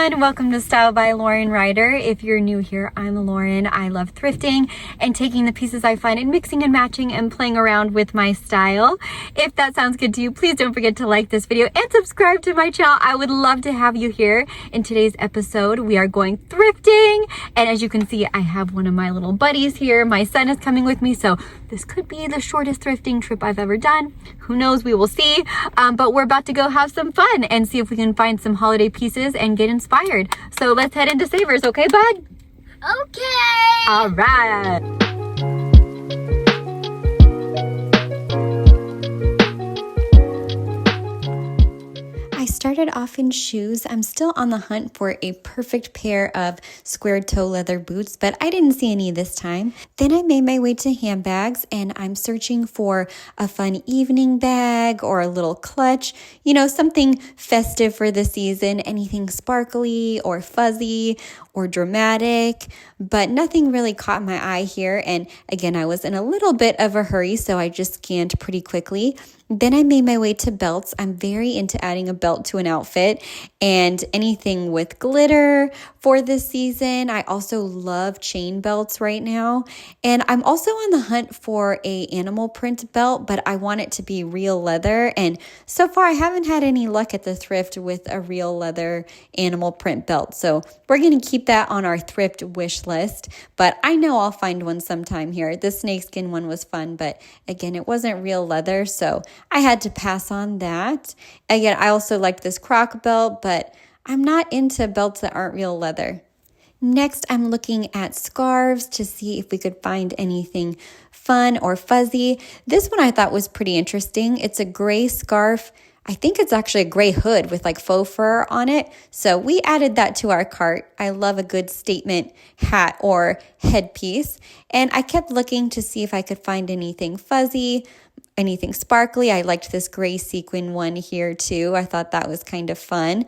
everyone, welcome to Style by Lauren Ryder. If you're new here, I'm Lauren. I love thrifting and taking the pieces I find and mixing and matching and playing around with my style. If that sounds good to you, please don't forget to like this video and subscribe to my channel. I would love to have you here. In today's episode, we are going thrifting, and as you can see, I have one of my little buddies here. My son is coming with me, so this could be the shortest thrifting trip I've ever done. Who knows? We will see. But we're about to go have some fun and see if we can find some holiday pieces and get inspired. So let's head into Savers, okay, bud? Okay. All right. I started off in shoes. I'm still on the hunt for a perfect pair of square toe leather boots, but I didn't see any this time. Then I made my way to handbags, and I'm searching for a fun evening bag or a little clutch, you know, something festive for the season, anything sparkly or fuzzy or dramatic, but nothing really caught my eye here. And again, I was in a little bit of a hurry, so I just scanned pretty quickly. Then I made my way to belts. I'm very into adding a belt to an outfit and anything with glitter for this season. I also love chain belts right now. And I'm also on the hunt for a animal print belt, but I want it to be real leather. And so far I haven't had any luck at the thrift with a real leather animal print belt. So we're going to keep that on our thrift wish list, but I know I'll find one sometime here. The snakeskin one was fun, but again, it wasn't real leather, so I had to pass on that. Again, I also like this croc belt, but I'm not into belts that aren't real leather. Next, I'm looking at scarves to see if we could find anything fun or fuzzy. This one I thought was pretty interesting. It's a gray scarf. I think it's actually a gray hood with like faux fur on it. So we added that to our cart. I love a good statement hat or headpiece. And I kept looking to see if I could find anything fuzzy, anything sparkly. I liked this gray sequin one here too. I thought that was kind of fun.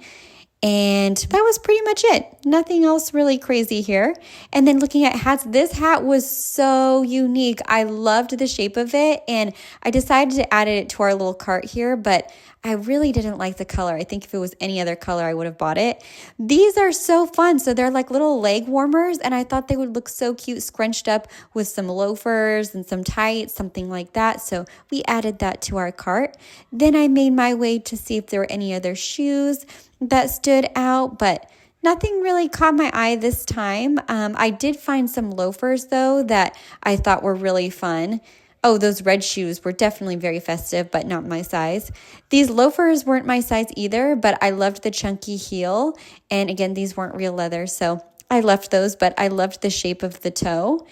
And that was pretty much it. Nothing else really crazy here. And then looking at hats, this hat was so unique. I loved the shape of it, and I decided to add it to our little cart here, but I really didn't like the color. I think if it was any other color, I would have bought it. These are so fun. So they're like little leg warmers, and I thought they would look so cute scrunched up with some loafers and some tights, something like that. So we added that to our cart. Then I made my way to see if there were any other shoes that stood out, but nothing really caught my eye this time. I did find some loafers though that I thought were really fun. Oh, those red shoes were definitely very festive, but not my size. These loafers weren't my size either, but I loved the chunky heel. And again, these weren't real leather, so I left those, but I loved the shape of the toe.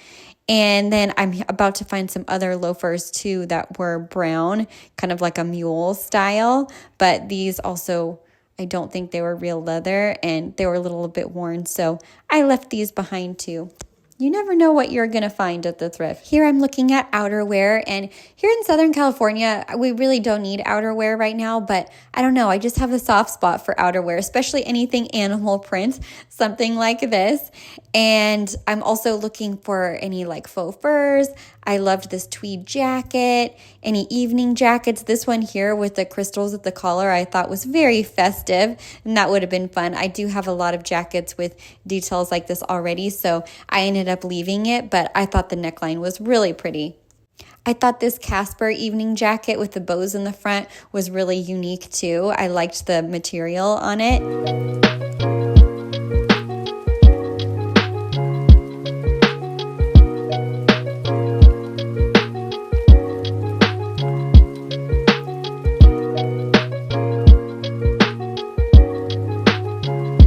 And then I'm about to find some other loafers too that were brown, kind of like a mule style, but these also, I don't think they were real leather, and they were a little bit worn, so I left these behind too. You never know what you're going to find at the thrift. Here I'm looking at outerwear, and here in Southern California, we really don't need outerwear right now, but I don't know, I just have a soft spot for outerwear, especially anything animal print, something like this. And I'm also looking for any like faux furs. I loved this tweed jacket, any evening jackets. This one here with the crystals at the collar I thought was very festive, and that would have been fun. I do have a lot of jackets with details like this already, so I ended up leaving it, but I thought the neckline was really pretty. I thought this Casper evening jacket with the bows in the front was really unique too. I liked the material on it.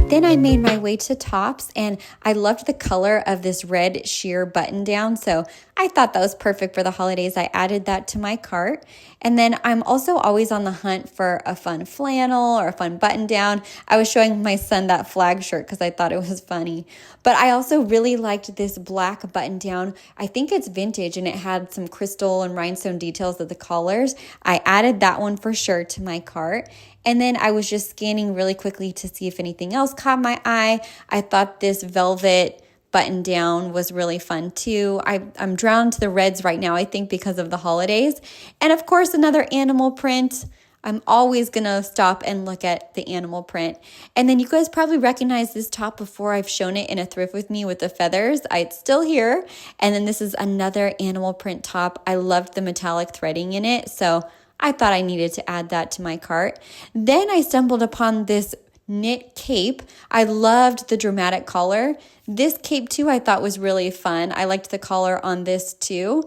Then I made my way to tops, and I loved the color of this red sheer button down, so I thought that was perfect for the holidays. I added that to my cart. And then I'm also always on the hunt for a fun flannel or a fun button down. I was showing my son that flag shirt because I thought it was funny. But I also really liked this black button down. I think it's vintage, and it had some crystal and rhinestone details of the collars. I added that one for sure to my cart. And then I was just scanning really quickly to see if anything else caught my eye. I thought this velvet button down was really fun too. I'm drawn to the reds right now, I think because of the holidays. And of course, another animal print. I'm always gonna stop and look at the animal print. And then you guys probably recognize this top before I've shown it in a thrift with me with the feathers. It's still here. And then this is another animal print top. I loved the metallic threading in it, so I thought I needed to add that to my cart. Then I stumbled upon this knit cape. I loved the dramatic collar. This cape too I thought was really fun. I liked the collar on this too.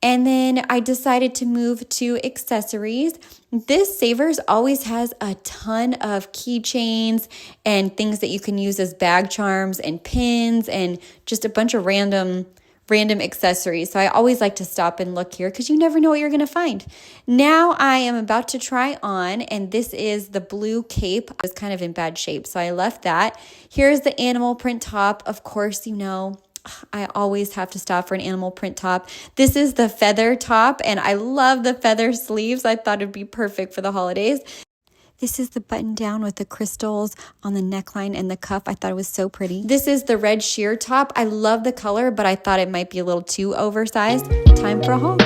And then I decided to move to accessories. This Savers always has a ton of keychains and things that you can use as bag charms and pins and just a bunch of random accessories. So I always like to stop and look here because you never know what you're going to find. Now I am about to try on, and this is the blue cape. It was kind of in bad shape, so I left that. Here's the animal print top. Of course, you know, I always have to stop for an animal print top. This is the feather top, and I love the feather sleeves. I thought it'd be perfect for the holidays. This is the button down with the crystals on the neckline and the cuff. I thought it was so pretty. This is the red sheer top. I love the color, but I thought it might be a little too oversized. Time for a haul.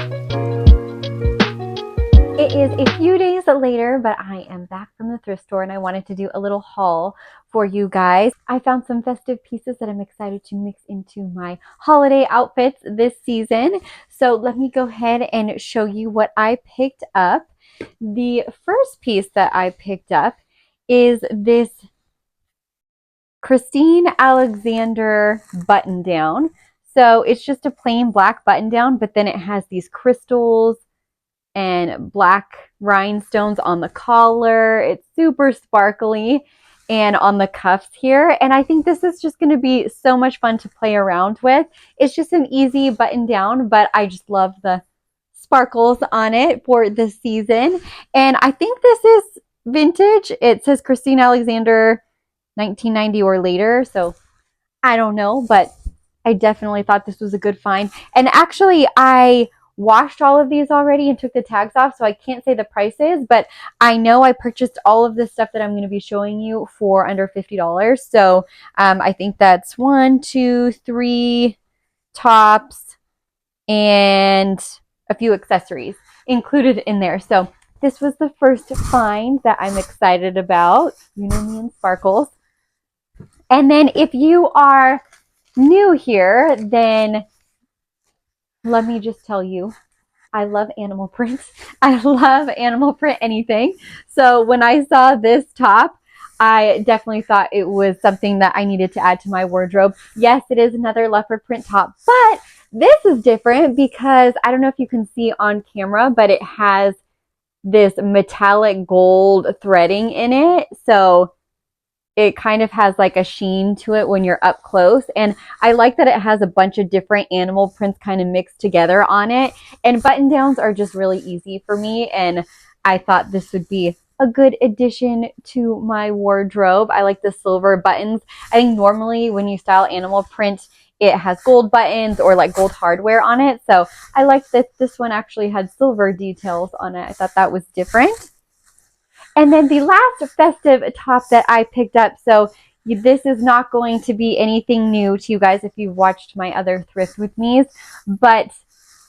It is a few days later, but I am back from the thrift store and I wanted to do a little haul for you guys. I found some festive pieces that I'm excited to mix into my holiday outfits this season. So let me go ahead and show you what I picked up. The first piece that I picked up is this Christine Alexander button down. So it's just a plain black button down, but then it has these crystals and black rhinestones on the collar. It's super sparkly and on the cuffs here. And I think this is just going to be so much fun to play around with. It's just an easy button down, but I just love the sparkles on it for this season. And I think this is vintage. It says Christine Alexander 1990 or later. So I don't know, but I definitely thought this was a good find. And actually, I washed all of these already and took the tags off, so I can't say the prices, but I know I purchased all of this stuff that I'm going to be showing you for under $50. So I think that's 1, 2, 3 tops and a few accessories included in there. So this was the first find that I'm excited about. You know me and sparkles. And then if you are new here, then let me just tell you, I love animal prints. I love animal print anything. So when I saw this top, I definitely thought it was something that I needed to add to my wardrobe. Yes, it is another leopard print top, but this is different because I don't know if you can see on camera, but it has this metallic gold threading in it. So it kind of has like a sheen to it when you're up close. And I like that it has a bunch of different animal prints kind of mixed together on it. And button downs are just really easy for me. And I thought this would be a good addition to my wardrobe. I like the silver buttons. I think normally when you style animal print, it has gold buttons or like gold hardware on it. So I like that this one actually had silver details on it. I thought that was different. And then the last festive top that I picked up, so this is not going to be anything new to you guys if you've watched my other thrift with me's, but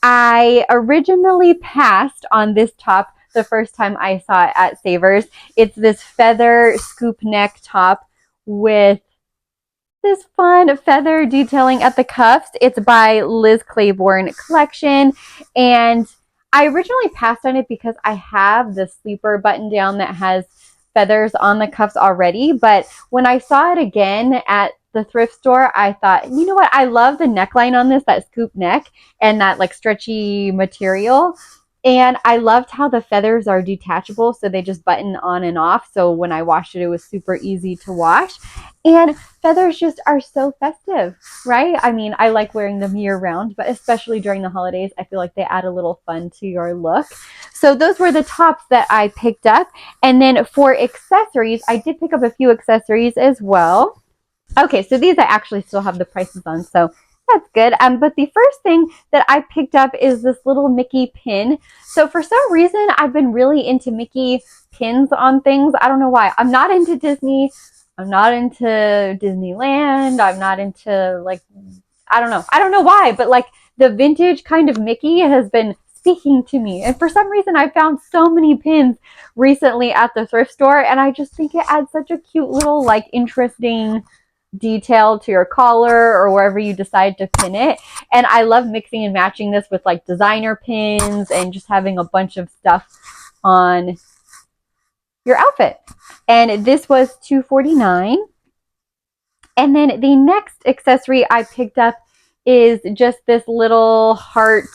I originally passed on this top the first time I saw it at Savers. It's this feather scoop neck top with this fun feather detailing at the cuffs. It's by Liz Claiborne Collection, and I originally passed on it because I have the sleeper button down that has feathers on the cuffs already. But when I saw it again at the thrift store, I thought, you know what? I love the neckline on this, that scoop neck and that like stretchy material. And I loved how the feathers are detachable, so they just button on and off. So when I washed it, it was super easy to wash. And feathers just are so festive, right? I mean, I like wearing them year round, but especially during the holidays, I feel like they add a little fun to your look. So those were the tops that I picked up. And then for accessories, I did pick up a few accessories as well. Okay, so these I actually still have the prices on, so that's good. But the first thing that I picked up is this little Mickey pin. So for some reason, I've been really into Mickey pins on things. I don't know why. I'm not into Disney. I'm not into Disneyland. I'm not into, like, I don't know. I don't know why, but like the vintage kind of Mickey has been speaking to me. And for some reason, I found so many pins recently at the thrift store, and I just think it adds such a cute little, like, interesting detail to your collar or wherever you decide to pin it. And I love mixing and matching this with like designer pins and just having a bunch of stuff on your outfit. And this was $2.49. And then the next accessory I picked up is just this little heart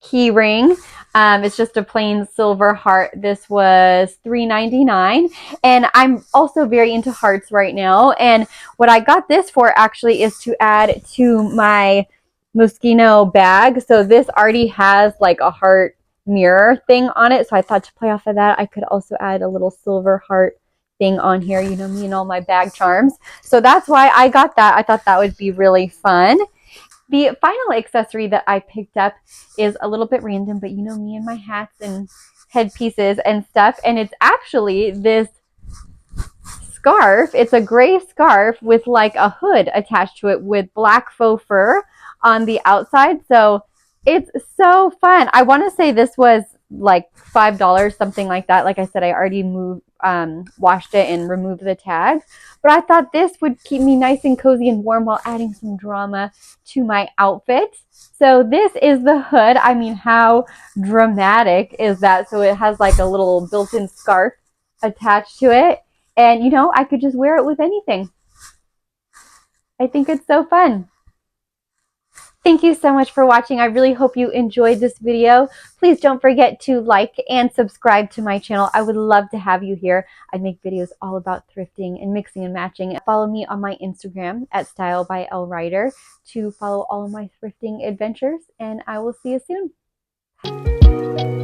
key ring. It's just a plain silver heart. This was $3.99. And I'm also very into hearts right now. And what I got this for actually is to add to my Moschino bag. So this already has like a heart mirror thing on it. So I thought to play off of that, I could also add a little silver heart thing on here. You know me and all my bag charms. So that's why I got that. I thought that would be really fun. The final accessory that I picked up is a little bit random, but you know me and my hats and headpieces and stuff. And it's actually this scarf. It's a gray scarf with like a hood attached to it with black faux fur on the outside. So it's so fun. I want to say this was like $5, something like that. Like I said, I already washed it and removed the tag. But I thought this would keep me nice and cozy and warm while adding some drama to my outfit. So this is the hood. I mean, how dramatic is that? So it has like a little built-in scarf attached to it. And, you know, I could just wear it with anything. I think it's so fun. Thank you so much for watching. I really hope you enjoyed this video. Please don't forget to like and subscribe to my channel. I would love to have you here. I make videos all about thrifting and mixing and matching. Follow me on my Instagram at @StyleByLWriter to follow all of my thrifting adventures. And I will see you soon.